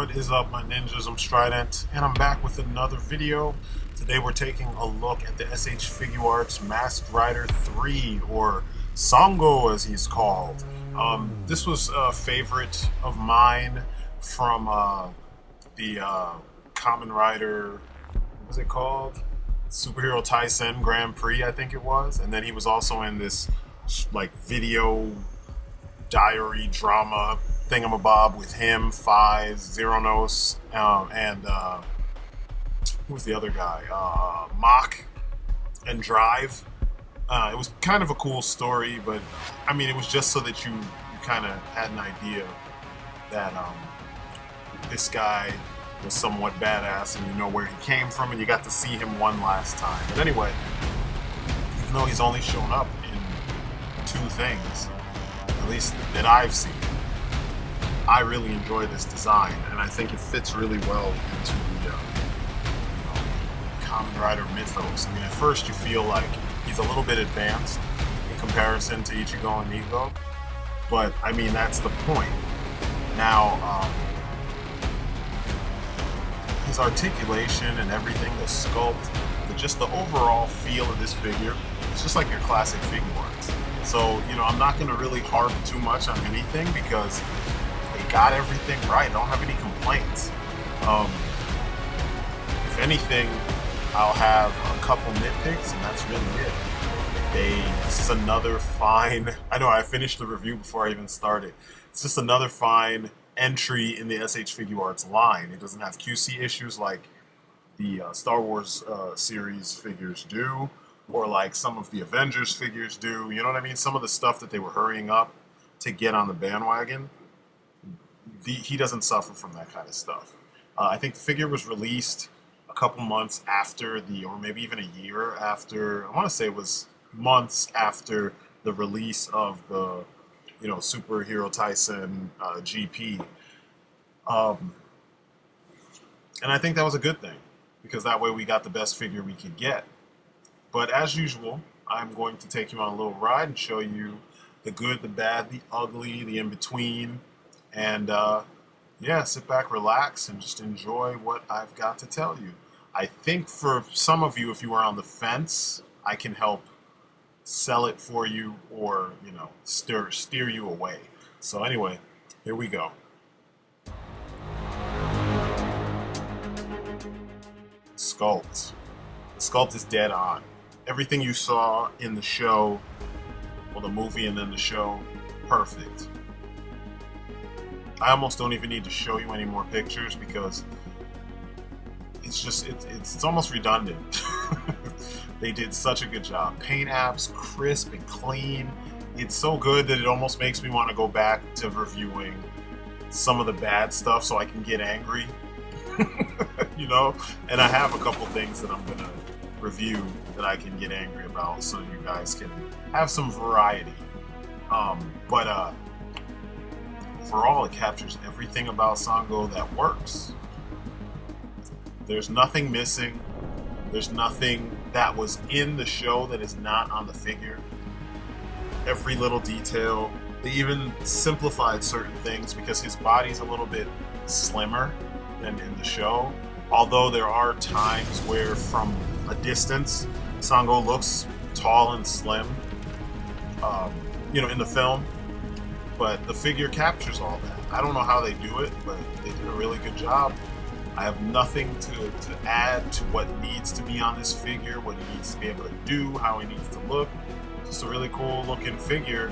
What is up, my ninjas? I'm Strydent, and I'm back with another video. Today we're taking a look at the SH Figuarts Masked Rider 3, or Sangou as he's called. This was a favorite of mine from the Kamen Rider, what was it called? Superhero Tyson Grand Prix, I think it was. And then he was also in this like video diary drama thingamabob with him, Fies, Zeronos, and who was the other guy? Mach and Drive. It was kind of a cool story, but I mean, it was just so that you kind of had an idea that this guy was somewhat badass, and you know where he came from, and you got to see him one last time. But anyway, even though he's only shown up in 2 things, at least that I've seen, I really enjoy this design, and I think it fits really well into the Kamen Rider mythos. I mean, at first you feel like he's a little bit advanced in comparison to Ichigou and Nigou, but I mean, that's the point. Now, his articulation and everything, the sculpt, just the overall feel of this figure, it's just like your classic Figuarts. So, you know, I'm not going to really harp too much on anything because they got everything right. I don't have any complaints. If anything, I'll have a couple nitpicks, and that's really it. This is another fine, I know I finished the review before I even started. It's just another fine entry in the SH Figuarts line. It doesn't have QC issues like the Star Wars series figures do, or like some of the Avengers figures do. You know what I mean? Some of the stuff that they were hurrying up to get on the bandwagon, he doesn't suffer from that kind of stuff. I think the figure was released a couple months after or maybe even a year after, I want to say it was months after the release of the, you know, Superhero Tyson GP. And I think that was a good thing, because that way we got the best figure we could get. But as usual, I'm going to take you on a little ride and show you the good, the bad, the ugly, the in-between, and yeah, sit back, relax, and just enjoy what I've got to tell you. I think for some of you, if you are on the fence, I can help sell it for you, or, you know, steer you away. So anyway, here we go. Sculpt. The sculpt is dead on. Everything you saw in the show, well, the movie and then the show, perfect. I almost don't even need to show you any more pictures because it's just, it's almost redundant. They did such a good job. Paint apps, crisp and clean. It's so good that it almost makes me want to go back to reviewing some of the bad stuff so I can get angry. You know? And I have a couple things that I'm going to review that I can get angry about so you guys can have some variety. But overall, it captures everything about Sangou that works. There's nothing missing. There's nothing that was in the show that is not on the figure. Every little detail. They even simplified certain things because his body's a little bit slimmer than in the show. Although there are times where from a distance, Sangou looks tall and slim, you know, in the film. But the figure captures all that. I don't know how they do it, but they did a really good job. I have nothing to add to what needs to be on this figure, what he needs to be able to do, how he needs to look. Just a really cool looking figure,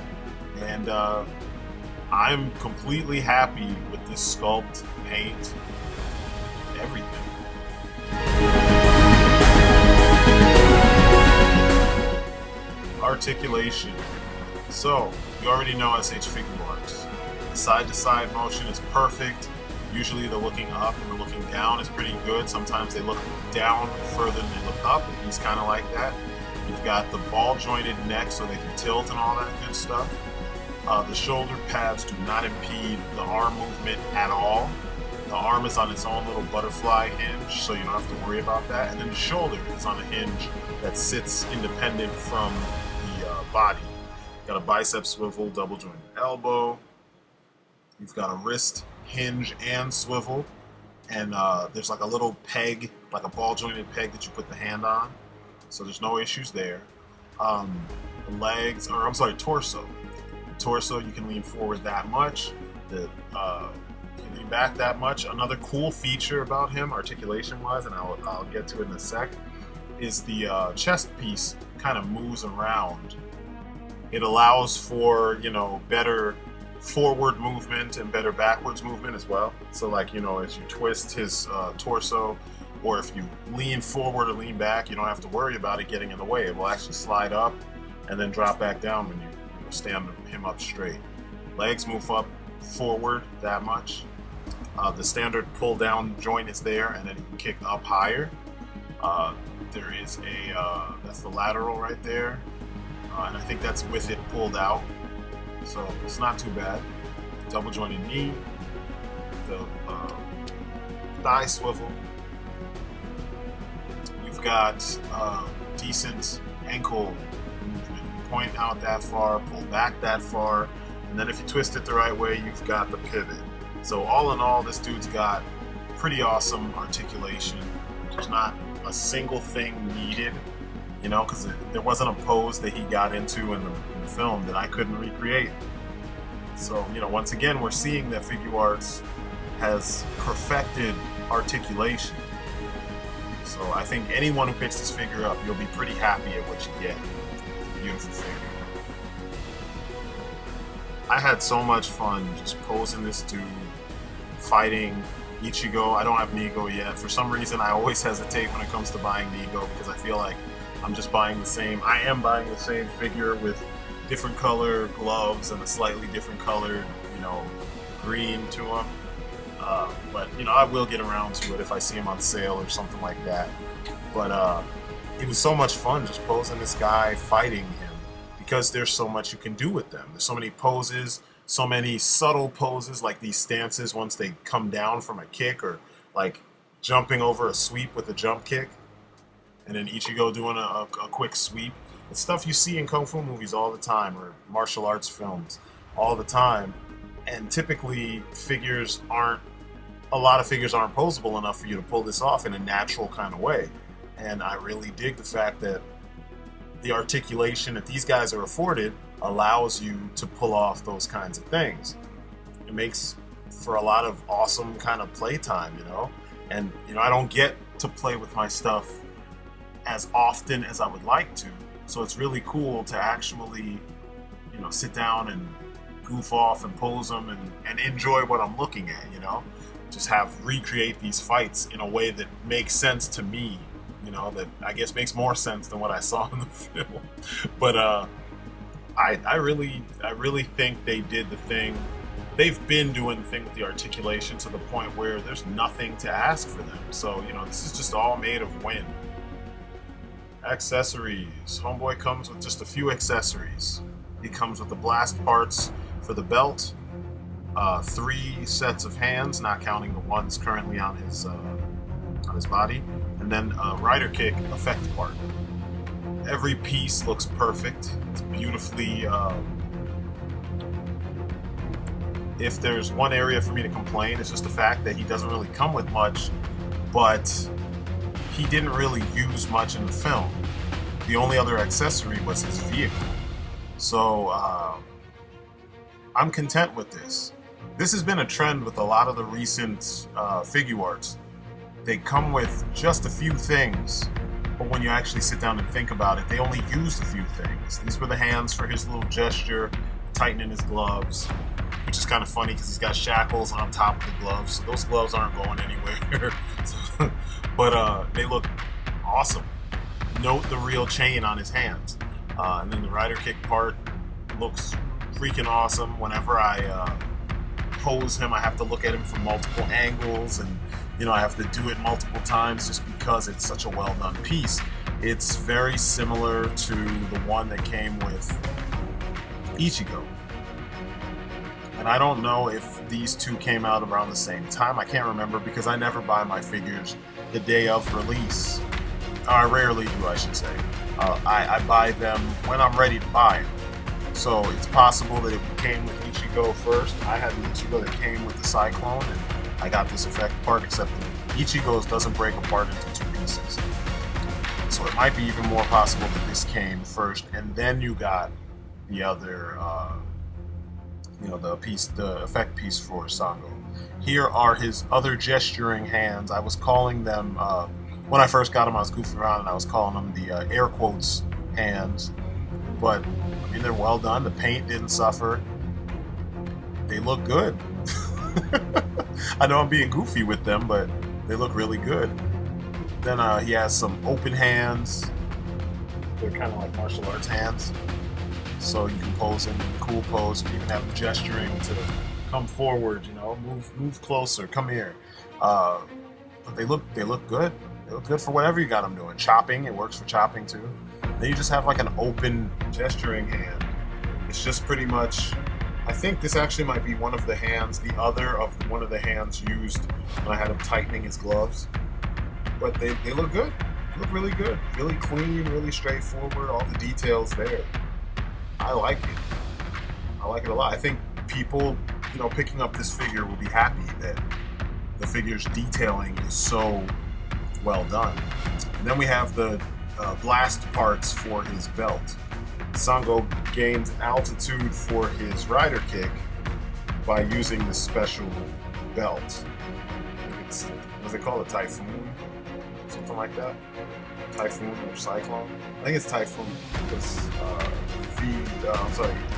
and I'm completely happy with this sculpt, paint, everything. Articulation. So, you already know SH Figuarts. The side-to-side motion is perfect. Usually they're looking up and the looking down is pretty good. Sometimes they look down further than they look up, and he's kind of like that. You've got the ball-jointed neck so they can tilt and all that good stuff. The shoulder pads do not impede the arm movement at all. The arm is on its own little butterfly hinge, so you don't have to worry about that. And then the shoulder is on a hinge that sits independent from the body. Got a bicep swivel, double jointed elbow. You've got a wrist hinge and swivel. and there's like a little peg, like a ball jointed peg that you put the hand on, so there's no issues there. The legs, or I'm sorry, torso. The torso, you can lean forward that much. You can lean back that much. Another cool feature about him, articulation-wise, and I'll get to it in a sec, is the chest piece kind of moves around. It allows for, you know, better forward movement and better backwards movement as well. So like, you know, as you twist his torso, or if you lean forward or lean back, you don't have to worry about it getting in the way. It will actually slide up and then drop back down when you stand him up straight. Legs move up forward that much. The standard pull down joint is there, and then you can kick up higher. There is that's the lateral right there, and I think that's with it pulled out, so it's not too bad. Double jointed knee, the thigh swivel. You've got decent ankle movement. Point out that far, pull back that far, and then if you twist it the right way, you've got the pivot. So all in all, this dude's got pretty awesome articulation. There's not a single thing needed, you know, because there wasn't a pose that he got into in the film that I couldn't recreate. So, you know, once again, we're seeing that Figuarts has perfected articulation. So I think anyone who picks this figure up, you'll be pretty happy at what you get. Beautiful figure. I had so much fun just posing this dude, fighting Ichigou. I don't have Nigou yet. For some reason, I always hesitate when it comes to buying Nigou because I feel like I'm just buying the same. I am buying the same figure with different color gloves and a slightly different colored, you know, green to him. But, you know, I will get around to it if I see him on sale or something like that. But it was so much fun just posing this guy, fighting him, because there's so much you can do with them. There's so many poses, so many subtle poses, like these stances once they come down from a kick, or like jumping over a sweep with a jump kick, and then Ichigou doing a quick sweep. It's stuff you see in Kung Fu movies all the time, or martial arts films all the time. And typically, a lot of figures aren't posable enough for you to pull this off in a natural kind of way. And I really dig the fact that the articulation that these guys are afforded allows you to pull off those kinds of things. It makes for a lot of awesome kind of playtime, you know? And, you know, I don't get to play with my stuff as often as I would like to. So it's really cool to actually, you know, sit down and goof off and pose them and enjoy what I'm looking at, you know? Just recreate these fights in a way that makes sense to me, you know, that I guess makes more sense than what I saw in the film. But I really think they did the thing. They've been doing the thing with the articulation to the point where there's nothing to ask for them. So, you know, this is just all made of wind. Accessories. Homeboy comes with just a few accessories. He comes with the blast parts for the belt, 3 sets of hands, not counting the ones currently on his body, and then a rider kick effect part. Every piece looks perfect. It's beautifully. If there's one area for me to complain, it's just the fact that he doesn't really come with much, but he didn't really use much in the film. The only other accessory was his vehicle. So I'm content with this. This has been a trend with a lot of the recent Figuarts. They come with just a few things, but when you actually sit down and think about it, they only used a few things. These were the hands for his little gesture, tightening his gloves, which is kind of funny because he's got shackles on top of the gloves, so those gloves aren't going anywhere. But they look awesome. Note the real chain on his hands. And then the rider kick part looks freaking awesome. Whenever I pose him, I have to look at him from multiple angles, and you know, I have to do it multiple times just because it's such a well done piece. It's very similar to the one that came with Ichigou. And I don't know if these two came out around the same time. I can't remember because I never buy my figures the day of release. I rarely do, I should say. I buy them when I'm ready to buy them. So it's possible that it came with Ichigou first. I had the Ichigou that came with the Cyclone, and I got this effect part, except Ichigo's doesn't break apart into 2 pieces. So it might be even more possible that this came first, and then you got the other, the effect piece for Sangou. Here are his other gesturing hands. I was calling them, when I first got them, I was goofing around and I was calling them the air quotes hands. But, I mean, they're well done. The paint didn't suffer. They look good. I know I'm being goofy with them, but they look really good. Then he has some open hands. They're kind of like martial arts hands. So you can pose in a cool pose. You can have them gesturing to come forward, move closer, come here. But they look good. They look good for whatever you got them doing. Chopping, it works for chopping too. Then you just have like an open gesturing hand. It's just pretty much, I think this actually might be one of the hands, the other of one of the hands used when I had him tightening his gloves. But they look good. They look really good. Really clean, really straightforward, all the details there. I like it. I like it a lot. I think people, picking up this figure will be happy that the figure's detailing is so well done. And then we have the blast parts for his belt. Sangou gains altitude for his rider kick by using this special belt. What's it called? A typhoon? Something like that? Typhoon or cyclone? I think it's typhoon because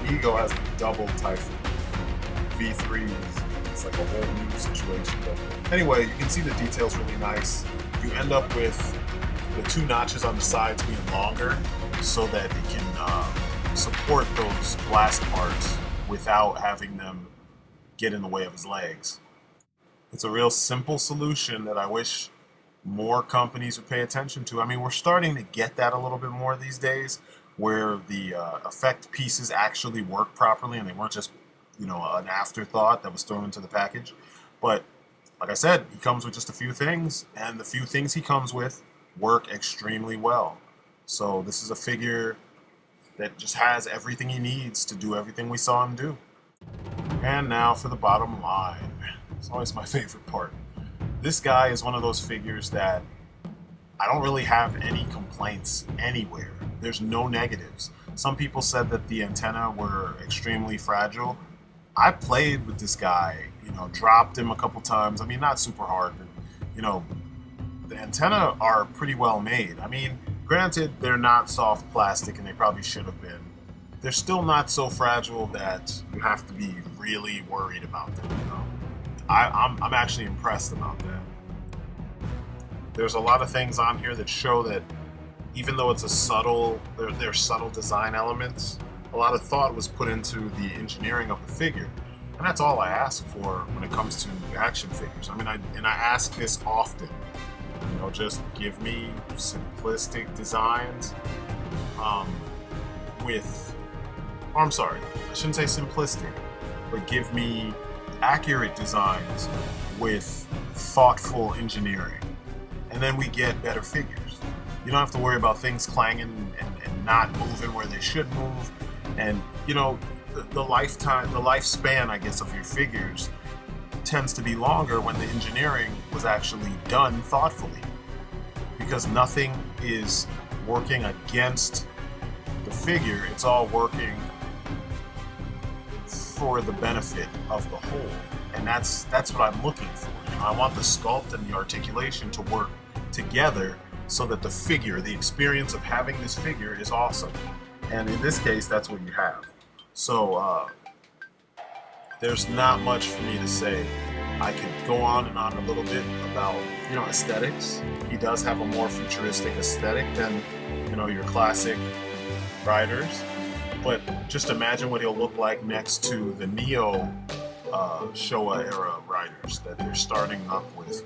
Nigou has a double typhoon. V3 is like a whole new situation. But anyway, you can see the details really nice. You end up with the 2 notches on the sides being longer so that it can support those blast parts without having them get in the way of his legs. It's a real simple solution that I wish more companies would pay attention to. I mean, we're starting to get that a little bit more these days, where the effect pieces actually work properly and they weren't just, an afterthought that was thrown into the package. But like I said, he comes with just a few things, and the few things he comes with work extremely well. So this is a figure that just has everything he needs to do everything we saw him do. And now for the bottom line. It's always my favorite part. This guy is one of those figures that I don't really have any complaints anywhere. There's no negatives. Some people said that the antennae were extremely fragile. I played with this guy, dropped him a couple times. I mean, not super hard, but, the antennae are pretty well made. I mean, granted, they're not soft plastic and they probably should have been. They're still not so fragile that you have to be really worried about them, I'm actually impressed about that. There's a lot of things on here that show that even though it's they're subtle design elements, a lot of thought was put into the engineering of the figure. And that's all I ask for when it comes to action figures. I mean, I ask this often. Just give me simplistic designs I'm sorry, I shouldn't say simplistic, but give me accurate designs with thoughtful engineering. And then we get better figures. You don't have to worry about things clanging and not moving where they should move. And, the lifespan, I guess, of your figures tends to be longer when the engineering was actually done thoughtfully. Because nothing is working against the figure, it's all working for the benefit of the whole. And that's what I'm looking for. I want the sculpt and the articulation to work together so that the figure, the experience of having this figure is awesome. And in this case, that's what you have. So there's not much for me to say. I could go on and on a little bit about, aesthetics. He does have a more futuristic aesthetic than, your classic riders. But just imagine what he'll look like next to the Neo Showa era riders that they're starting up with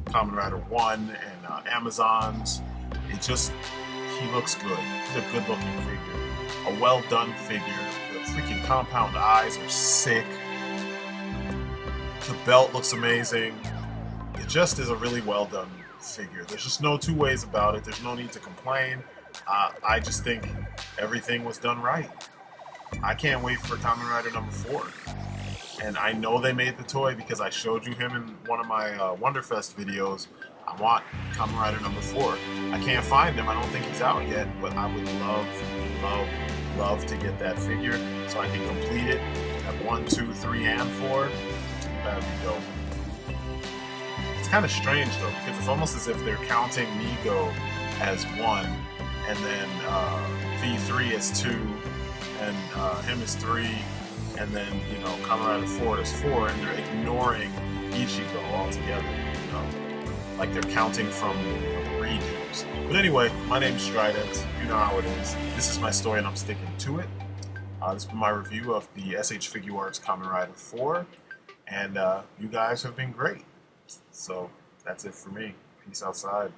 Kamen Rider 1 and Amazons. He looks good. He's a good looking figure. A well done figure. The freaking compound eyes are sick. The belt looks amazing. It just is a really well done figure. There's just no 2 ways about it. There's no need to complain. I just think everything was done right. I can't wait for Kamen Rider number 4. And I know they made the toy because I showed you him in one of my Wonderfest videos. I want Kamen Rider number 4. I can't find him. I don't think he's out yet, but I would love to get that figure so I can complete it at 1, 2, 3, and 4. That'd be dope. It's kind of strange though, because it's almost as if they're counting Nigou as 1, and then V3 as 2, and him as 3, and then, you know, Kamen Rider 4 is 4, and they're ignoring Ichi-go altogether, you know? Like they're counting from redos. But anyway, my name's Strydent. You know how it is. This is my story and I'm sticking to it. This has been my review of the SH Figuarts Kamen Rider 4. And you guys have been great. So that's it for me. Peace outside.